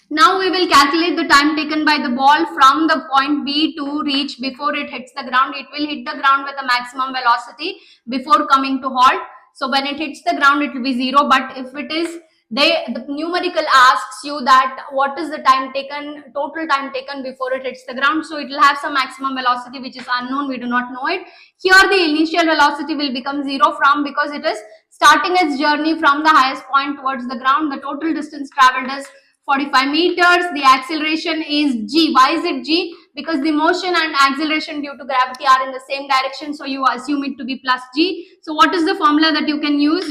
Now we will calculate the time taken by the ball from the point B to reach before it hits the ground. It will hit the ground with a maximum velocity before coming to halt. So when it hits the ground, it will be 0. But if it is, the numerical asks you that what is the time taken, total time taken before it hits the ground. So it will have some maximum velocity which is unknown. We do not know it. Here the initial velocity will become 0 from, because it is starting its journey from the highest point towards the ground. The total distance traveled is 45 meters. The acceleration is g. Why is it g? Because the motion and acceleration due to gravity are in the same direction, so you assume it to be plus g. So what is the formula that you can use?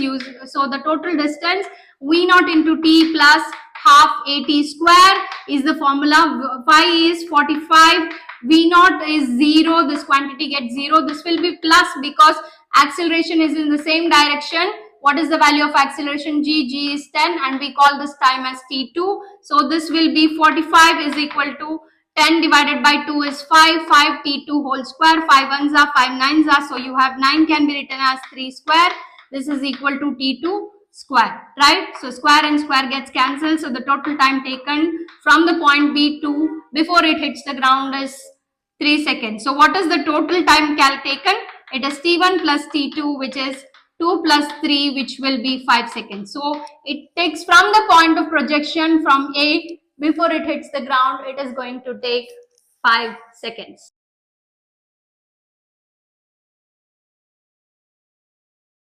So the total distance v naught into t plus half at square is the formula. Phi is 45, v naught is 0, this quantity gets 0. This will be plus because acceleration is in the same direction. What is the value of acceleration? G is 10, and we call this time as t2. So this will be 45 is equal to 10 divided by 2 is 5, 5 t2 whole square, 5 ones are 5 nines are, so you have 9 can be written as 3 square. This is equal to t2 square, right? So square and square gets cancelled. So the total time taken from the point B to before it hits the ground is 3 seconds. So what is the total time taken? It is t1 plus t2, which is 2 plus 3, which will be 5 seconds. So it takes from the point of projection from A before it hits the ground, it is going to take 5 seconds.